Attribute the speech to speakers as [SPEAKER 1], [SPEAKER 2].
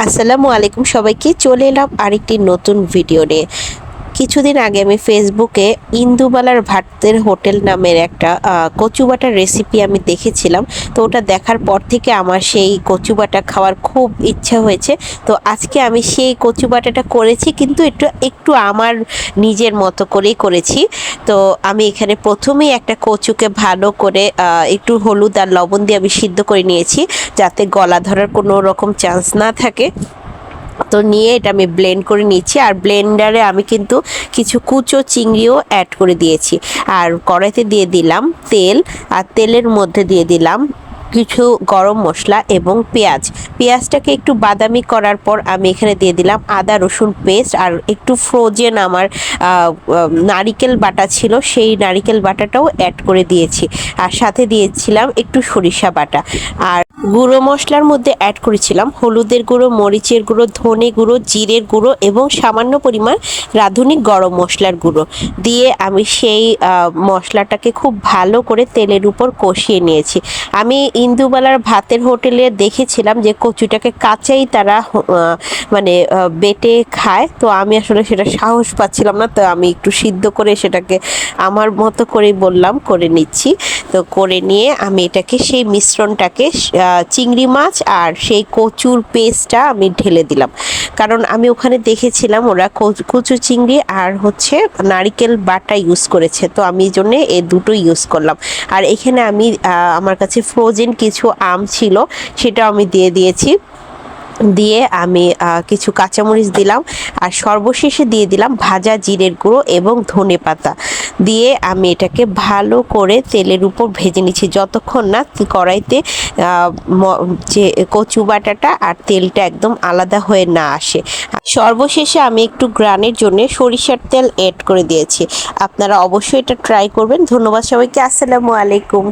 [SPEAKER 1] আসসালামু আলাইকুম সবাইকে। চলে এলাম আরেকটি নতুন ভিডিও নিয়ে। কিছুদিন আগে আমি ফেসবুকে ইন্দুবালার ভাতের হোটেল নামের একটা কচু বাটার রেসিপি আমি দেখেছিলাম। তো ওটা দেখার পর থেকে আমার সেই কচু বাটা খাওয়ার খুব ইচ্ছা হয়েছে। তো আজকে আমি সেই কচু বাটাটা করেছি, কিন্তু একটু একটু আমার নিজের মতো করেই করেছি। তো আমি এখানে প্রথমেই একটা কচুকে ভালো করে একটু হলুদ আর লবণ দিয়ে আমি সিদ্ধ করে নিয়েছি, যাতে গলা ধরার কোনো রকম চান্স না থাকে। তো নিয়ে এটা আমি ব্লেন্ড করে নিচ্ছি, আর ব্লেন্ডারে আমি কিন্তু কিছু কুচো চিংড়িও অ্যাড করে দিয়েছি। আর কড়াইতে দিয়ে দিলাম তেল, আর তেলের মধ্যে দিয়ে দিলাম কিছু গরম মশলা এবং পেঁয়াজটাকে একটু বাদামি করার পর আমি এখানে দিয়ে দিলাম আদা রসুন পেস্ট, আর একটু ফ্রোজেন আমার নারিকেল বাটা ছিল, সেই নারিকেল বাটাটাও অ্যাড করে দিয়েছি। আর সাথে দিয়েছিলাম একটু সরিষা বাটা। আর গুঁড়ো মশলার মধ্যে অ্যাড করেছিলাম হলুদের গুঁড়ো, মরিচের গুঁড়ো, ধনে গুঁড়ো, জিরের গুঁড়ো এবং সামান্য পরিমাণ রাঁধুনি গরম মশলার গুঁড়ো দিয়ে আমি সেই মশলাটাকে খুব ভালো করে তেলের উপর কষিয়ে নিয়েছি। আমি ইন্দুবালার ভাতের হোটেলে দেখেছিলাম যে কচুটাকে কাঁচাই তারা বেটে খায়। তো আমি আসলে সেটা সাহস পাচ্ছিলাম না, তো আমি একটু সিদ্ধ করে সেটাকে আমার মতো করেই বললাম করে নিচ্ছি। তো করে নিয়ে আমি এটাকে সেই মিশ্রণটাকে চিংড়ি মাছ আর সেই কচুর পেস্টটা আমি ঢেলে দিলাম, কারণ আমি ওখানে দেখেছিলাম ওরা কচু চিংড়ি আর হচ্ছে নারিকেল বাটা ইউজ করেছে। তো আমি এই জন্যে এই দুটো ইউজ করলাম। আর এখানে আমি আমার কাছে ফ্রোজেন কিছু আম ছিল, সেটাও আমি দিয়ে দিয়েছি। দিয়ে আমি কিছু কাঁচামরিচ দিলাম, আর সর্বশেষে দিয়ে দিলাম ভাজা জিরের গুঁড়ো এবং ধনে পাতা দিয়ে আমি এটাকে ভালো করে তেলের উপর ভেজে নিচ্ছি, যতক্ষণ না কড়াইতে যে কচু বাটাটা আর তেলটা একদম আলাদা হয়ে না আসে। সর্বশেষে আমি একটু গ্রানের জন্য সরিষার তেল অ্যাড করে দিয়েছি। আপনারা অবশ্যই এটা ট্রাই করবেন। ধন্যবাদ সবাইকে। আসসালামু আলাইকুম।